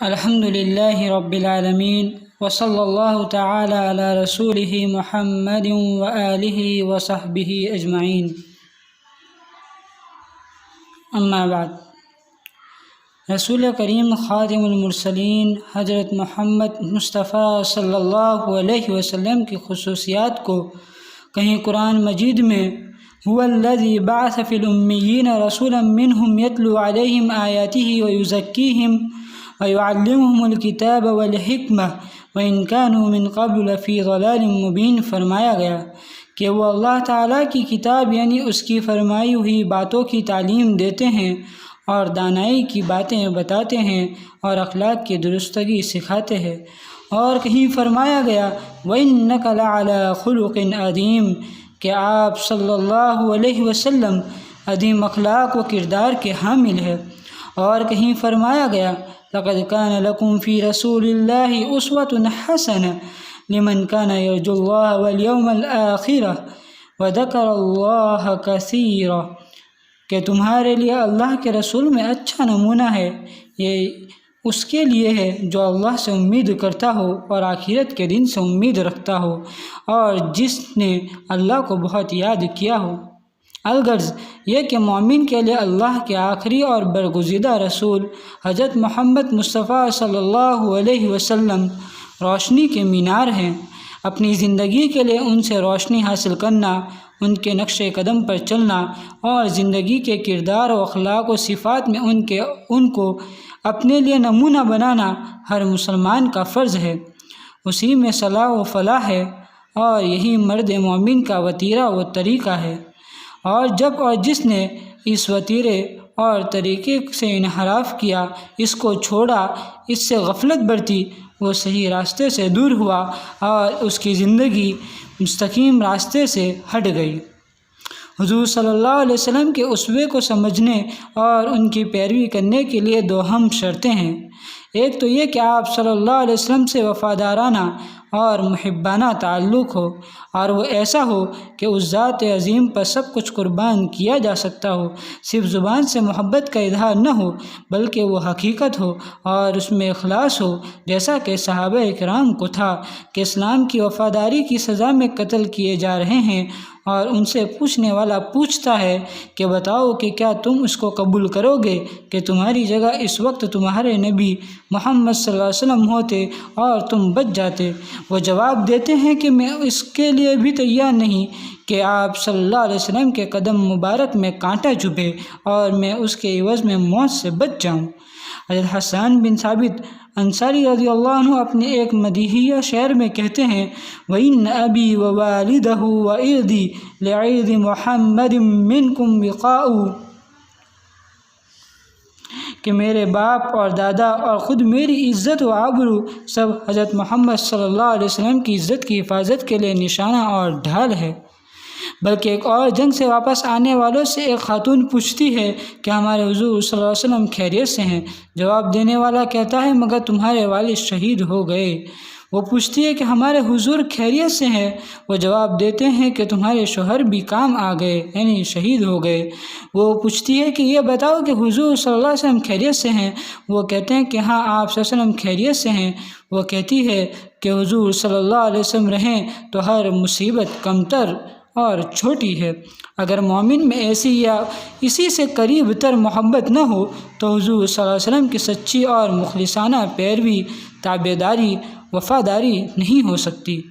الحمد للہ رب العالمین وصلی اللہ تعالی علی رسولہ محمد وآلہ وصحبہ اجمعین، اما بعد۔ رسول کریم خاتم المرسلین حضرت محمد مصطفیٰ صلی اللہ علیہ وسلم کی خصوصیات کو کہیں قرآن مجید میں هو الذی بعث فی الامیین رسولا منہم یتلو علیہم آیاتہ ویزکیہم وَيُعَلِّمُهُمُ الْكِتَابَ وَالْحِكْمَةَ وَإِنْ كَانُوا مِنْ قَبْلُ لَفِي ضَلَالٍ مُبِينٍ فرمایا گیا کہ وہ اللہ تعالیٰ کی کتاب یعنی اس کی فرمائی ہوئی باتوں کی تعلیم دیتے ہیں اور دانائی کی باتیں بتاتے ہیں اور اخلاق کی درستگی سکھاتے ہیں۔ اور کہیں فرمایا گیا وَإِنَّكَ لَعَلَىٰ خُلُقٍ عَظِيمٍ کہ آپ صلی اللہ علیہ وسلم عظیم اخلاق و کردار کے حامل ہیں۔ اور کہیں فرمایا گیا لَقَدْ كَانَ لَكُمْ فِي رَسُولِ اللَّهِ أُسْوَةٌ حَسَنَةٌ لِمَنْ كَانَ يَرْجُو اللَّهَ وَالْيَوْمَ الْآخِرَ وَذَكَرَ اللَّهَ كَثِيرًا کہ تمہارے لیے اللہ کے رسول میں اچھا نمونہ ہے، یہ اس کے لیے ہے جو اللہ سے امید کرتا ہو اور آخرت کے دن سے امید رکھتا ہو اور جس نے اللہ کو بہت یاد کیا ہو۔ الغرض یہ کہ مومن کے لیے اللہ کے آخری اور برگزیدہ رسول حضرت محمد مصطفیٰ صلی اللہ علیہ وسلم روشنی کے مینار ہیں۔ اپنی زندگی کے لیے ان سے روشنی حاصل کرنا، ان کے نقش قدم پر چلنا اور زندگی کے کردار و اخلاق و صفات میں ان کو اپنے لیے نمونہ بنانا ہر مسلمان کا فرض ہے۔ اسی میں صلاح و فلاح ہے اور یہی مرد مومن کا وتیرہ و طریقہ ہے۔ اور جب اور جس نے اس وتیرے اور طریقے سے انحراف کیا، اس کو چھوڑا، اس سے غفلت برتی، وہ صحیح راستے سے دور ہوا اور اس کی زندگی مستقیم راستے سے ہٹ گئی۔ حضور صلی اللہ علیہ وسلم کے اسوے کو سمجھنے اور ان کی پیروی کرنے کے لیے دو اہم شرطیں ہیں۔ ایک تو یہ کہ آپ صلی اللہ علیہ وسلم سے وفادارانہ اور محبانہ تعلق ہو، اور وہ ایسا ہو کہ اس ذات عظیم پر سب کچھ قربان کیا جا سکتا ہو، صرف زبان سے محبت کا اظہار نہ ہو بلکہ وہ حقیقت ہو اور اس میں اخلاص ہو، جیسا کہ صحابہ کرام کو تھا کہ اسلام کی وفاداری کی سزا میں قتل کیے جا رہے ہیں اور ان سے پوچھنے والا پوچھتا ہے کہ بتاؤ کہ کیا تم اس کو قبول کرو گے کہ تمہاری جگہ اس وقت تمہارے نبی محمد صلی اللہ علیہ وسلم ہوتے اور تم بچ جاتے؟ وہ جواب دیتے ہیں کہ میں اس کے لیے بھی تیار نہیں کہ آپ صلی اللہ علیہ وسلم کے قدم مبارک میں کانٹا چبھے اور میں اس کے عوض میں موت سے بچ جاؤں۔ حضرت حسان بن ثابت انصاری رضی اللہ عنہ اپنے ایک مدیحیہ شعر میں کہتے ہیں وَإِنَّ أَبِي وَوَالِدَهُ وَإِرْضِي لِعِرْضِ مُحَمَّدٍ مِّنْكُمْ وِقَاءُ کہ میرے باپ اور دادا اور خود میری عزت و آبرو سب حضرت محمد صلی اللہ علیہ وسلم کی عزت کی حفاظت کے لیے نشانہ اور ڈھال ہے۔ بلکہ ایک اور جنگ سے واپس آنے والوں سے ایک خاتون پوچھتی ہے کہ ہمارے حضور صلی اللہ علیہ وسلم خیریت سے ہیں؟ جواب دینے والا کہتا ہے مگر تمہارے والد شہید ہو گئے۔ وہ پوچھتی ہے کہ ہمارے حضور خیریت سے ہیں؟ وہ جواب دیتے ہیں کہ تمہارے شوہر بھی کام آ گئے یعنی شہید ہو گئے۔ وہ پوچھتی ہے کہ یہ بتاؤ کہ حضور صلی اللہ علیہ وسلم خیریت سے ہیں؟ وہ کہتے ہیں کہ ہاں آپ صلی اللہ علیہ وسلم خیریت سے ہیں۔ وہ کہتی ہے کہ حضور صلی اللہ علیہ وسلم رہیں تو ہر مصیبت کمتر اور چھوٹی ہے۔ اگر مومن میں ایسی یا اسی سے قریب تر محبت نہ ہو تو حضور صلی اللہ علیہ وسلم کی سچی اور مخلصانہ پیروی، تابعداری، وفاداری نہیں ہو سکتی۔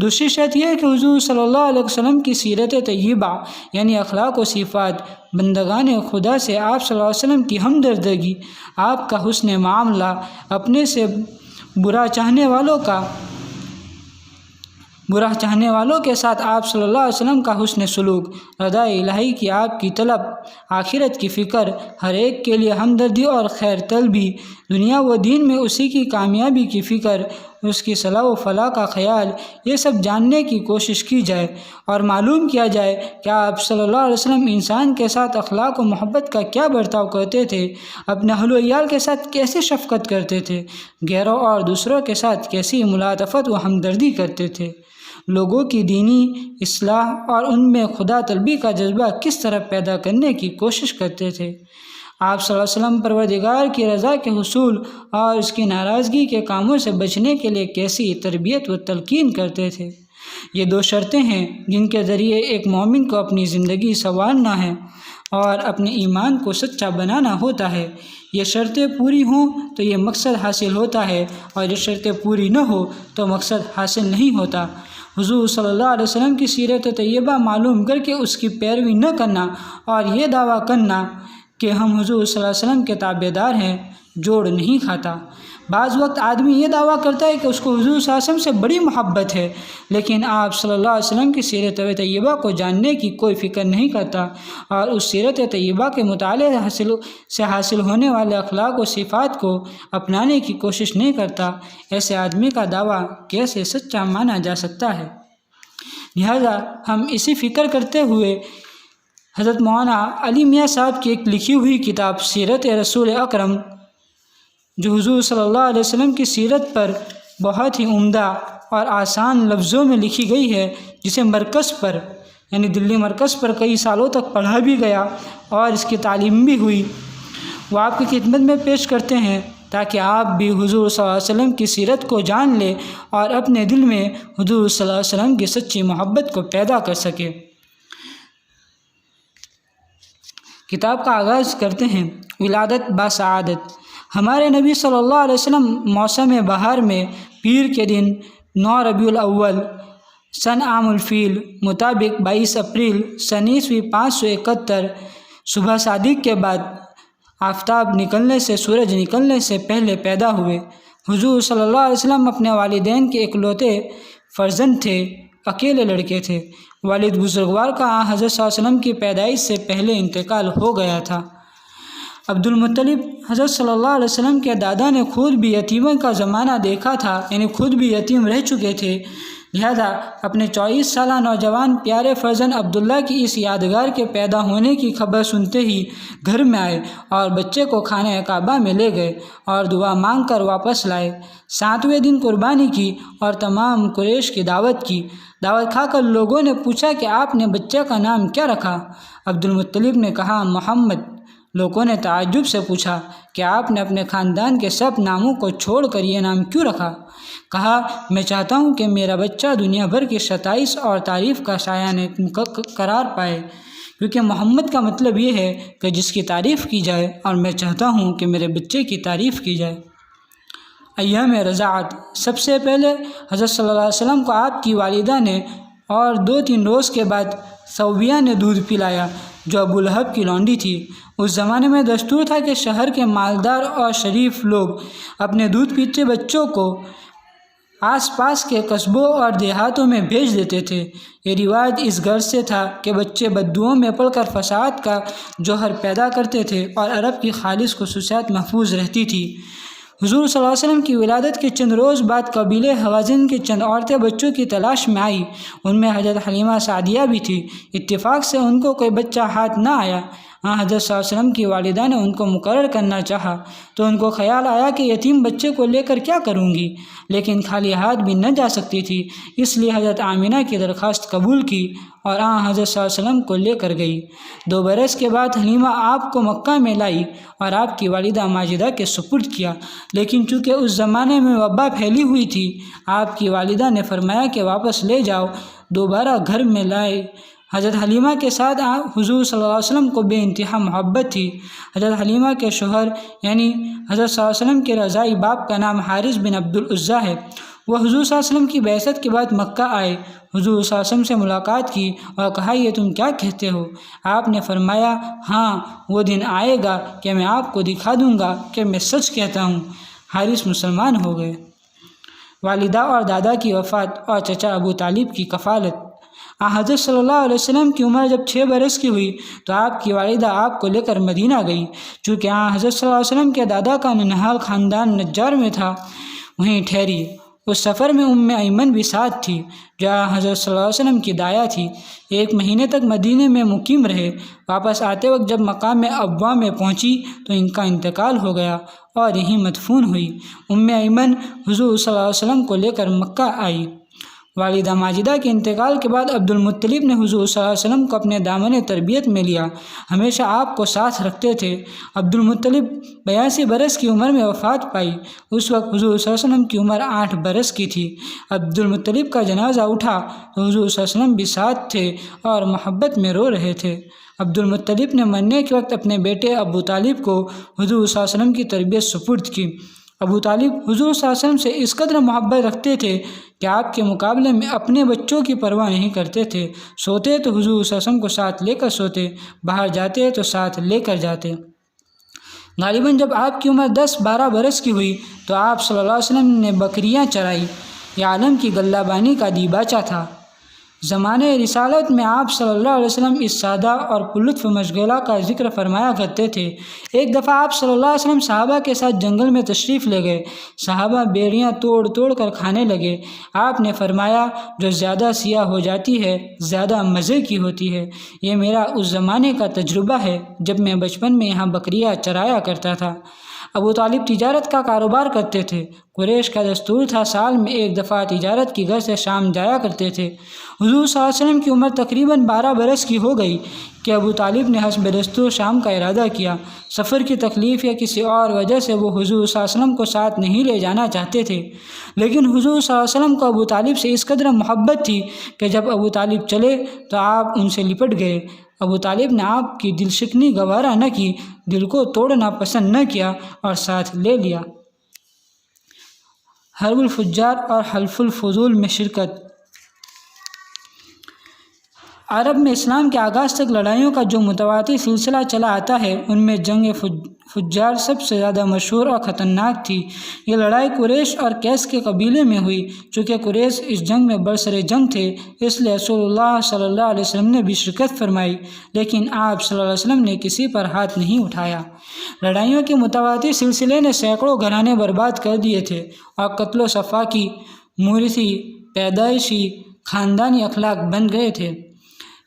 دوسری شرط یہ ہے کہ حضور صلی اللہ علیہ وسلم کی سیرت طیبہ یعنی اخلاق و صفات، بندگان خدا سے آپ صلی اللہ علیہ وسلم کی ہمدردی، آپ کا حسن معاملہ، اپنے سے برا چاہنے والوں کے ساتھ آپ صلی اللہ علیہ وسلم کا حسن سلوک، رضا الہی کی آپ کی طلب، آخرت کی فکر، ہر ایک کے لیے ہمدردی اور خیر طلبی، دنیا و دین میں اسی کی کامیابی کی فکر، اس کی صلاح و فلاح کا خیال، یہ سب جاننے کی کوشش کی جائے اور معلوم کیا جائے کہ آپ صلی اللہ علیہ وسلم انسان کے ساتھ اخلاق و محبت کا کیا برتاؤ کرتے تھے، اپنے اہل و عیال کے ساتھ کیسے شفقت کرتے تھے، غیروں اور دوسروں کے ساتھ کیسی ملاطفت و ہمدردی کرتے تھے، لوگوں کی دینی اصلاح اور ان میں خدا طلبی کا جذبہ کس طرح پیدا کرنے کی کوشش کرتے تھے۔ آپ صلی اللہ علیہ وسلم پروردگار کی رضا کے حصول اور اس کی ناراضگی کے کاموں سے بچنے کے لیے کیسی تربیت و تلقین کرتے تھے۔ یہ دو شرطیں ہیں جن کے ذریعے ایک مومن کو اپنی زندگی سنوارنا ہے اور اپنے ایمان کو سچا بنانا ہوتا ہے۔ یہ شرطیں پوری ہوں تو یہ مقصد حاصل ہوتا ہے، اور یہ شرطیں پوری نہ ہو تو مقصد حاصل نہیں ہوتا۔ حضور صلی اللہ علیہ وسلم کی سیرت طیبہ معلوم کر کے اس کی پیروی نہ کرنا اور یہ دعویٰ کرنا کہ ہم حضور صلی اللہ علیہ وسلم کے تابع دار ہیں جوڑ نہیں کھاتا۔ بعض وقت آدمی یہ دعویٰ کرتا ہے کہ اس کو حضور صلی اللہ علیہ وسلم سے بڑی محبت ہے، لیکن آپ صلی اللہ علیہ وسلم کی سیرت طیبہ کو جاننے کی کوئی فکر نہیں کرتا اور اس سیرت طیبہ کے مطالعے سے حاصل ہونے والے اخلاق و صفات کو اپنانے کی کوشش نہیں کرتا۔ ایسے آدمی کا دعویٰ کیسے سچا مانا جا سکتا ہے؟ لہذا ہم اسی فکر کرتے ہوئے حضرت مولانا علی میاں صاحب کی ایک لکھی ہوئی کتاب سیرت رسول اکرم، جو حضور صلی اللہ علیہ وسلم کی سیرت پر بہت ہی عمدہ اور آسان لفظوں میں لکھی گئی ہے، جسے مرکز پر یعنی دلی مرکز پر کئی سالوں تک پڑھا بھی گیا اور اس کی تعلیم بھی ہوئی، وہ آپ کی خدمت میں پیش کرتے ہیں تاکہ آپ بھی حضور صلی اللہ علیہ وسلم کی سیرت کو جان لیں اور اپنے دل میں حضور صلی اللہ علیہ وسلم کی سچی محبت کو پیدا کر سکیں۔ کتاب کا آغاز کرتے ہیں، ولادت با سعادت۔ ہمارے نبی صلی اللہ علیہ وسلم موسم بہار میں پیر کے دن 9 ربیع الاول سن عام الفیل مطابق 22 اپریل سن عیسوی 571 صبح صادق کے بعد آفتاب نکلنے سے سورج نکلنے سے پہلے پیدا ہوئے۔ حضور صلی اللہ علیہ وسلم اپنے والدین کے اکلوتے فرزند تھے، اکیلے لڑکے تھے۔ والد بزرگوار کا حضرت صلی اللہ علیہ وسلم کی پیدائش سے پہلے انتقال ہو گیا تھا۔ عبد المطلب حضرت صلی اللہ علیہ وسلم کے دادا نے خود بھی یتیموں کا زمانہ دیکھا تھا، یعنی خود بھی یتیم رہ چکے تھے، لہذا اپنے 24 سالہ نوجوان پیارے فرزند عبداللہ کی اس یادگار کے پیدا ہونے کی خبر سنتے ہی گھر میں آئے اور بچے کو خانہ کعبہ میں لے گئے اور دعا مانگ کر واپس لائے۔ 7ویں دن قربانی کی اور تمام قریش کی دعوت کی۔ دعوت کھا کر لوگوں نے پوچھا کہ آپ نے بچے کا نام کیا رکھا؟ عبد المطلب نے کہا محمد۔ لوگوں نے تعجب سے پوچھا کہ آپ نے اپنے خاندان کے سب ناموں کو چھوڑ کر یہ نام کیوں رکھا؟ کہا میں چاہتا ہوں کہ میرا بچہ دنیا بھر کی ستائش اور تعریف کا شایان قرار پائے، کیونکہ محمد کا مطلب یہ ہے کہ جس کی تعریف کی جائے، اور میں چاہتا ہوں کہ میرے بچے کی تعریف کی جائے۔ ایام رضاعت۔ سب سے پہلے حضرت صلی اللہ علیہ وسلم کو آپ کی والدہ نے اور 2-3 روز کے بعد ثوبیہ نے دودھ پلایا، جو ابو لہب کی لونڈی تھی۔ اس زمانے میں دستور تھا کہ شہر کے مالدار اور شریف لوگ اپنے دودھ پیتے بچوں کو آس پاس کے قصبوں اور دیہاتوں میں بھیج دیتے تھے۔ یہ رواج اس غرض سے تھا کہ بچے بددعاؤں میں پڑھ کر فساد کا جوہر پیدا کرتے تھے اور عرب کی خالص خصوصیات محفوظ رہتی تھی۔ حضور صلی اللہ علیہ وسلم کی ولادت کے چند روز بعد قبیلے حوازن کی چند عورتیں بچوں کی تلاش میں آئیں، ان میں حضرت حلیمہ سعدیہ بھی تھی۔ اتفاق سے ان کو کوئی بچہ ہاتھ نہ آیا۔ حضرت صلی اللہ علیہ وسلم کی والدہ نے ان کو مقرر کرنا چاہا تو ان کو خیال آیا کہ یتیم بچے کو لے کر کیا کروں گی، لیکن خالی ہاتھ بھی نہ جا سکتی تھی، اس لیے حضرت آمنہ کی درخواست قبول کی اور حضرت صلی اللہ علیہ وسلم کو لے کر گئی۔ 2 برس کے بعد حلیمہ آپ کو مکہ میں لائی اور آپ کی والدہ ماجدہ کے سپرد کیا، لیکن چونکہ اس زمانے میں وبا پھیلی ہوئی تھی، آپ کی والدہ نے فرمایا کہ واپس لے جاؤ۔ دوبارہ گھر میں لائے۔ حضرت حلیمہ کے ساتھ حضور صلی اللہ علیہ وسلم کو بے انتہا محبت تھی۔ حضرت حلیمہ کے شوہر یعنی حضرت صلی اللہ علیہ وسلم کے رضائی باپ کا نام حارث بن عبد العزیٰ ہے۔ وہ حضور صلی اللہ علیہ وسلم کی بعثت کے بعد مکہ آئے، حضور صلی اللہ علیہ وسلم سے ملاقات کی اور کہا یہ تم کیا کہتے ہو؟ آپ نے فرمایا ہاں وہ دن آئے گا کہ میں آپ کو دکھا دوں گا کہ میں سچ کہتا ہوں۔ حارث مسلمان ہو گئے۔ والدہ اور دادا کی وفات اور چچا ابو طالب کی کفالت۔ حضرت صلی اللہ علیہ وسلم کی عمر جب 6 برس کی ہوئی تو آپ کی والدہ آپ کو لے کر مدینہ گئی، چونکہ حضرت صلی اللہ علیہ وسلم کے دادا کا ننہال خاندان نجار میں تھا، وہیں ٹھہری۔ اس سفر میں ایمن بھی ساتھ تھی، جو حضرت صلی اللہ علیہ وسلم کی دایا تھی۔ 1 مہینے تک مدینے میں مقیم رہے۔ واپس آتے وقت جب مقام ابوا میں پہنچی تو ان کا انتقال ہو گیا اور یہیں مدفون ہوئی۔ ایمن حضور صلی اللہ علیہ وسلم کو لے کر مکہ آئی۔ والدہ ماجدہ کے انتقال کے بعد عبد المطلب نے حضور صلی اللہ علیہ وسلم کو اپنے دامن تربیت میں لیا، ہمیشہ آپ کو ساتھ رکھتے تھے۔ عبد المطلب 82 برس کی عمر میں وفات پائی۔ اس وقت حضور صلی اللہ علیہ وسلم کی عمر 8 برس کی تھی۔ عبد المطلب کا جنازہ اٹھا تو حضور صلی اللہ علیہ وسلم بھی ساتھ تھے اور محبت میں رو رہے تھے۔ عبد المطلب نے مرنے کے وقت اپنے بیٹے ابو طالب کو حضور صلی اللہ علیہ وسلم کی تربیت سپرد کی۔ ابو طالب حضور صلی اللہ علیہ وسلم سے اس قدر محبت رکھتے تھے کہ آپ کے مقابلے میں اپنے بچوں کی پرواہ نہیں کرتے تھے۔ سوتے تو حضور صلی اللہ علیہ وسلم کو ساتھ لے کر سوتے، باہر جاتے تو ساتھ لے کر جاتے۔ غالباً جب آپ کی عمر 10-12 برس کی ہوئی تو آپ صلی اللہ علیہ وسلم نے بکریاں چرائی۔ یہ عالم کی غلہ بانی کا دیباچہ تھا۔ زمانۂ رسالت میں آپ صلی اللہ علیہ وسلم اس سادہ اور پرلطف مشغلہ کا ذکر فرمایا کرتے تھے۔ ایک دفعہ آپ صلی اللہ علیہ وسلم صحابہ کے ساتھ جنگل میں تشریف لے گئے۔ صحابہ بیڑیاں توڑ توڑ کر کھانے لگے۔ آپ نے فرمایا، جو زیادہ سیاہ ہو جاتی ہے زیادہ مزے کی ہوتی ہے۔ یہ میرا اس زمانے کا تجربہ ہے جب میں بچپن میں یہاں بکریاں چرایا کرتا تھا۔ ابو طالب تجارت کا کاروبار کرتے تھے۔ قریش کا دستور تھا سال میں ایک دفعہ تجارت کی غرض سے شام جایا کرتے تھے۔ حضور صلی اللہ علیہ وسلم کی عمر تقریباً 12 برس کی ہو گئی کہ ابو طالب نے حسب دستور شام کا ارادہ کیا۔ سفر کی تکلیف یا کسی اور وجہ سے وہ حضور صلی اللہ علیہ وسلم کو ساتھ نہیں لے جانا چاہتے تھے، لیکن حضور صلی اللہ علیہ وسلم کو ابو طالب سے اس قدر محبت تھی کہ جب ابو طالب چلے تو آپ ان سے لپٹ گئے۔ ابو طالب نے آپ کی دل شکنی گوارا نہ کی، دل کو توڑنا پسند نہ کیا اور ساتھ لے لیا۔ حرب الفجار اور حلف الفضول میں شرکت۔ عرب میں اسلام کے آغاز تک لڑائیوں کا جو متواتر سلسلہ چلا آتا ہے، ان میں جنگ فجار سب سے زیادہ مشہور اور خطرناک تھی۔ یہ لڑائی قریش اور کیس کے قبیلے میں ہوئی۔ چونکہ قریش اس جنگ میں برسر جنگ تھے، اس لیے رسول اللہ صلی اللہ علیہ وسلم نے بھی شرکت فرمائی، لیکن آپ صلی اللہ علیہ وسلم نے کسی پر ہاتھ نہیں اٹھایا۔ لڑائیوں کے متواتر سلسلے نے سینکڑوں گھرانے برباد کر دیے تھے اور قتل و صفاقی، موروثی، پیدائشی، خاندانی اخلاق بن گئے تھے۔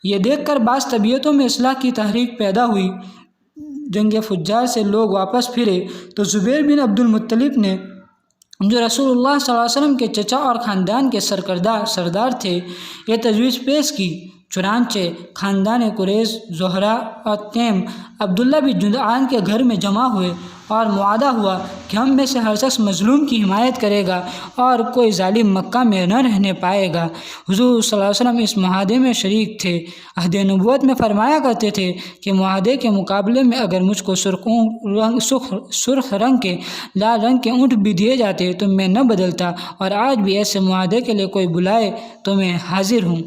یہ دیکھ کر بعض طبیعتوں میں اصلاح کی تحریک پیدا ہوئی۔ جنگ فجار سے لوگ واپس پھرے تو زبیر بن عبد المطلب نے، جو رسول اللہ صلی اللہ علیہ وسلم کے چچا اور خاندان کے سردار تھے، یہ تجویز پیش کی۔ چنانچہ خاندان قریش، زہرہ اور تیم عبداللہ بن جدعان کے گھر میں جمع ہوئے اور معاہدہ ہوا کہ ہم میں سے ہر شخص مظلوم کی حمایت کرے گا اور کوئی ظالم مکہ میں نہ رہنے پائے گا۔ حضور صلی اللہ علیہ وسلم اس معاہدے میں شریک تھے۔ عہد نبوت میں فرمایا کرتے تھے کہ معاہدے کے مقابلے میں اگر مجھ کو سرخ رنگ کے، لال رنگ کے اونٹ بھی دیے جاتے تو میں نہ بدلتا، اور آج بھی ایسے معاہدے کے لیے کوئی بلائے تو میں حاضر ہوں۔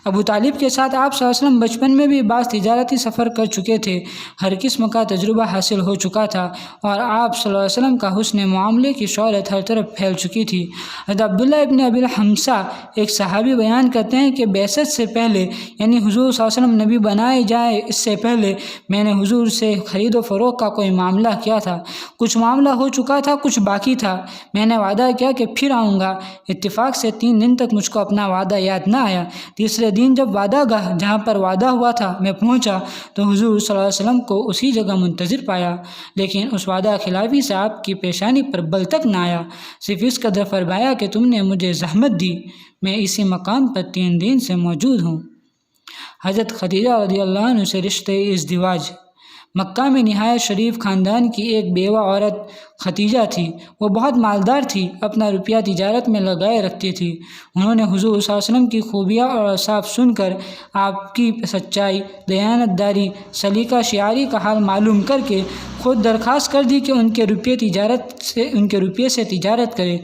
ابو طالب کے ساتھ آپ صلی اللہ علیہ وسلم بچپن میں بھی بعض تجارتی سفر کر چکے تھے۔ ہر قسم کا تجربہ حاصل ہو چکا تھا اور آپ صلی اللہ علیہ وسلم کا حسن معاملے کی شہرت ہر طرف پھیل چکی تھی۔ حضرت عبداللہ ابن ابی الحمصہ ایک صحابی بیان کرتے ہیں کہ بعثت سے پہلے، یعنی حضور صلی اللہ علیہ وسلم نبی بنائے جائیں اس سے پہلے، میں نے حضور سے خرید و فروخت کا کوئی معاملہ کیا تھا۔ کچھ معاملہ ہو چکا تھا، کچھ باقی تھا۔ میں نے وعدہ کیا کہ پھر آؤں گا۔ اتفاق سے 3 دن تک مجھ کو اپنا وعدہ یاد نہ آیا۔ تیسرے دن جب وعدہ گاہ جہاں پر وعدہ ہوا تھا میں پہنچا تو حضور صلی اللہ علیہ وسلم کو اسی جگہ منتظر پایا، لیکن اس وعدہ خلافی سے آپ کی پیشانی پر بل تک نہ آیا، صرف اس قدر فرمایا کہ تم نے مجھے زحمت دی، میں اسی مقام پر 3 دن سے موجود ہوں۔ حضرت خدیجہ رضی اللہ عنہ سے رشتے ازدواج۔ مکہ میں نہایت شریف خاندان کی ایک بیوہ عورت خدیجہ تھی۔ وہ بہت مالدار تھی، اپنا روپیہ تجارت میں لگائے رکھتی تھی۔ انہوں نے حضور صلی اللہ علیہ وسلم کی خوبیاں اور اوصاف سن کر آپ کی سچائی، دیانت داری، سلیقہ شعاری کا حال معلوم کر کے خود درخواست کر دی کہ ان کے روپیے سے تجارت کرے۔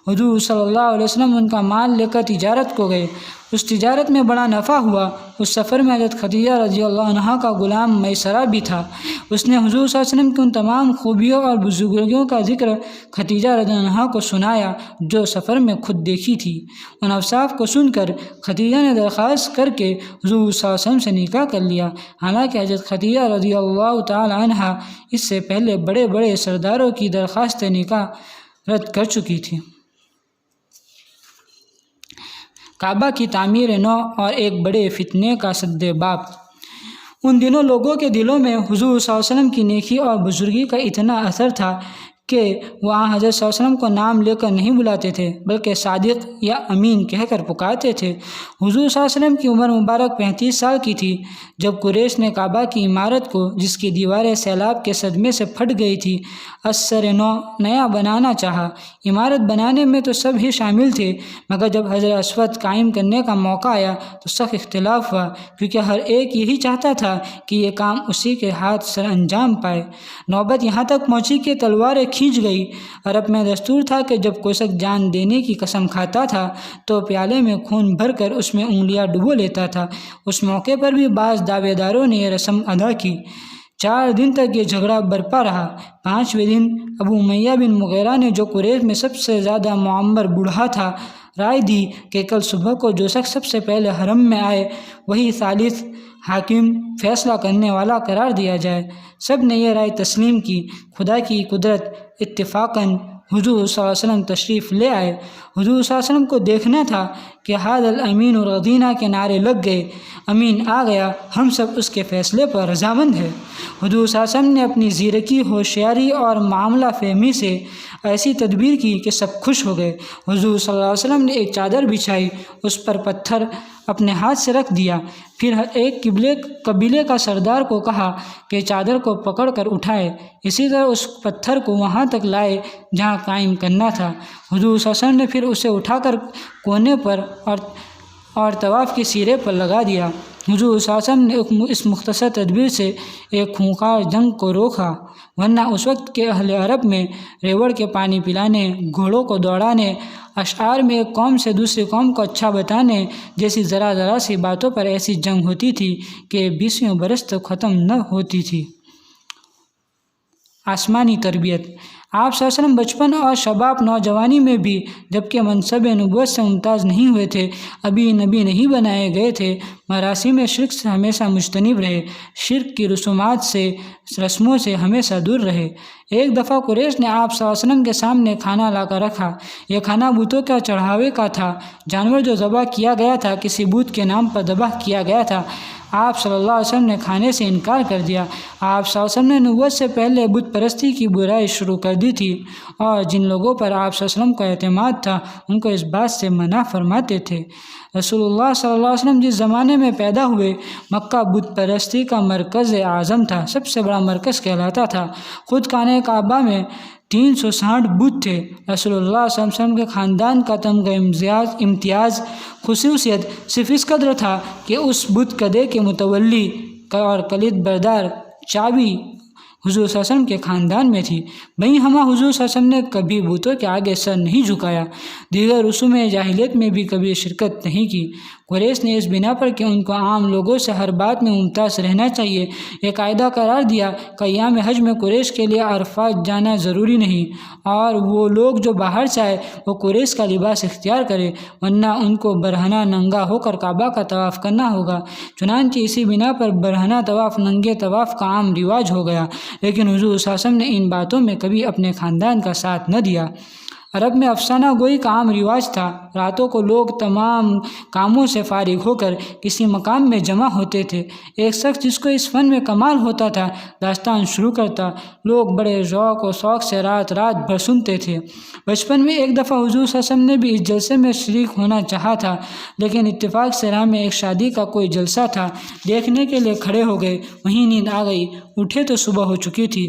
حضور صلی اللہ علیہ وسلم ان کا مال لے کر تجارت کو گئے۔ اس تجارت میں بڑا نفع ہوا۔ اس سفر میں حضرت خدیجہ رضی اللہ عنہا کا غلام میسرہ بھی تھا۔ اس نے حضور صلی اللہ علیہ وسلم کی ان تمام خوبیوں اور بزرگیوں کا ذکر خدیجہ رضی اللہ عنہا کو سنایا جو سفر میں خود دیکھی تھی۔ ان اوصاف کو سن کر خدیجہ نے درخواست کر کے حضور صلی اللہ علیہ وسلم سے نکاح کر لیا، حالانکہ حضرت خدیجہ رضی اللہ تعالی عنہا اس سے پہلے بڑے بڑے سرداروں کی درخواست نکاح رد کر چکی تھی۔ کعبہ کی تعمیر نو اور ایک بڑے فتنے کا سد باب۔ ان دنوں لوگوں کے دلوں میں حضور صلی اللہ علیہ وسلم کی نیکی اور بزرگی کا اتنا اثر تھا کہ وہ حضرت صلی اللہ علیہ وسلم کو نام لے کر نہیں بلاتے تھے بلکہ صادق یا امین کہہ کر پکارتے تھے۔ حضور صلی اللہ علیہ وسلم کی عمر مبارک 35 سال کی تھی جب قریش نے کعبہ کی عمارت کو، جس کی دیواریں سیلاب کے صدمے سے پھٹ گئی تھی، ازسر نو نیا بنانا چاہا۔ عمارت بنانے میں تو سب ہی شامل تھے، مگر جب حجر اسود قائم کرنے کا موقع آیا تو سخت اختلاف ہوا، کیونکہ ہر ایک یہی چاہتا تھا کہ یہ کام اسی کے ہاتھ سر انجام پائے۔ نوبت یہاں تک پہنچی کہ تلواریں کھینچ گئی۔ عرب میں دستور تھا کہ جب کوئی شخص جان دینے کی قسم کھاتا تھا تو پیالے میں خون بھر کر اس میں انگلیاں ڈبو لیتا تھا۔ اس موقع پر بھی بعض دعوے داروں نے یہ رسم ادا کی۔ 4 دن تک یہ جھگڑا برپا رہا۔ 5ویں دن ابو امیہ بن مغیرہ نے، جو قریش میں سب سے زیادہ معمر بوڑھا تھا، رائے دی کہ کل صبح کو جو شخص سب سے پہلے حرم میں آئے وہی ثالث حاکم، فیصلہ کرنے والا قرار دیا جائے۔ سب نے یہ رائے تسلیم کی۔ خدا کی قدرت، اتفاقاً حضور صلی اللہ علیہ وسلم تشریف لے آئے۔ حضور صلی اللہ علیہ وسلم کو دیکھنا تھا کہ حاض الامین رضینا کے نعرے لگ گئے۔ امین آ گیا، ہم سب اس کے فیصلے پر رضامند ہیں۔ حضور صلی اللہ علیہ وسلم نے اپنی زیرکی، ہوشیاری اور معاملہ فہمی سے ایسی تدبیر کی کہ سب خوش ہو گئے۔ حضور صلی اللہ علیہ وسلم نے ایک چادر بچھائی، اس پر پتھر اپنے ہاتھ سے رکھ دیا، پھر ہر ایک قبیلے کا سردار کو کہا کہ چادر کو پکڑ کر اٹھائے، اسی طرح اس پتھر کو وہاں تک لائے جہاں قائم کرنا تھا۔ حضور صلی اللہ علیہ وسلم نے پھر اسے اٹھا کر کونے پر اور طواف کے سرے پر لگا دیا۔ حضور صلی اللہ علیہ وسلم نے اس مختصر تدبیر سے ایک خونخوار جنگ کو روکا، ورنہ اس وقت کے اہل عرب میں ریوڑ کے پانی پلانے، گھوڑوں کو دوڑانے، اشعار میں ایک قوم سے دوسری قوم کو اچھا بتانے جیسی ذرا سی باتوں پر ایسی جنگ ہوتی تھی کہ 20 برس تک ختم نہ ہوتی تھی۔ آسمانی تربیت۔ آپ صلی اللہ علیہ وسلم بچپن اور شباب، نوجوانی میں بھی، جبکہ منصب نبوت سے ممتاز نہیں ہوئے تھے، ابھی نبی نہیں بنائے گئے تھے، مراسم شرک سے ہمیشہ مجتنب رہے، شرک کی رسموں سے ہمیشہ دور رہے۔ ایک دفعہ قریش نے آپ صلی اللہ علیہ وسلم کے سامنے کھانا لا کر رکھا۔ یہ کھانا بتوں کے چڑھاوے کا تھا۔ جانور جو ذبح کیا گیا تھا کسی بت کے نام پر ذبح کیا گیا تھا۔ آپ صلی اللہ علیہ وسلم نے کھانے سے انکار کر دیا۔ آپ صلی اللہ علیہ وسلم نے نبوت سے پہلے بت پرستی کی برائی شروع کر دی تھی، اور جن لوگوں پر آپ صلی اللہ علیہ وسلم کا اعتماد تھا ان کو اس بات سے منع فرماتے تھے۔ رسول اللہ صلی اللہ علیہ وسلم جس زمانے میں پیدا ہوئے، مکہ بت پرستی کا مرکز اعظم تھا، سب سے بڑا مرکز کہلاتا تھا۔ خود خانہ کعبہ میں 360 بت تھے۔ رسول اللہ صلی اللہ علیہ وسلم کے خاندان کا تمغہ امتیاز، خصوصیت صرف اس قدر تھا کہ اس بت کدے کے متولی اور کلید بردار چابی حضور صلی اللہ علیہ وسلم کے خاندان میں تھی۔ حضور صلی اللہ علیہ وسلم نے کبھی بتوں کے آگے سر نہیں جھکایا، دیگر رسوم جاہلیت میں بھی کبھی شرکت نہیں کی۔ قریش نے اس بنا پر کہ ان کو عام لوگوں سے ہر بات میں ممتاز رہنا چاہیے، یہ قاعدہ قرار دیا کہ ایام حج میں قریش کے لیے عرفات جانا ضروری نہیں، اور وہ لوگ جو باہر سے آئے وہ قریش کا لباس اختیار کرے، ورنہ ان کو برہنہ ننگا ہو کر کعبہ کا طواف کرنا ہوگا۔ چنانچہ اسی بنا پر برہنہ طواف، ننگے طواف کا عام رواج ہو گیا، لیکن حضور صلی اللہ علیہ وسلم نے ان باتوں میں کبھی اپنے خاندان کا ساتھ نہ دیا۔ عرب میں افسانہ گوئی کا عام رواج تھا۔ راتوں کو لوگ تمام کاموں سے فارغ ہو کر کسی مقام میں جمع ہوتے تھے۔ ایک شخص جس کو اس فن میں کمال ہوتا تھا داستان شروع کرتا، لوگ بڑے ذوق و شوق سے رات بھر سنتے تھے۔ بچپن میں ایک دفعہ حضور صلی اللہ علیہ وسلم نے بھی اس جلسے میں شریک ہونا چاہا تھا، لیکن اتفاق سے راہ میں ایک شادی کا کوئی جلسہ تھا، دیکھنے کے لیے کھڑے ہو گئے، وہیں نیند آ گئی، اٹھے تو صبح ہو چکی تھی۔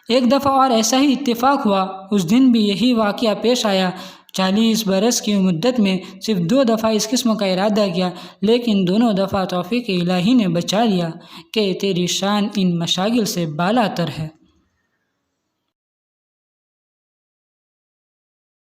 ایک دفعہ اور ایسا ہی اتفاق ہوا، اس دن بھی یہی واقعہ پیش آیا۔ 40 برس کی مدت میں صرف 2 دفعہ اس قسم کا ارادہ کیا، لیکن دونوں دفعہ توفیق الہی نے بچا لیا کہ تیری شان ان مشاغل سے بالا تر ہے۔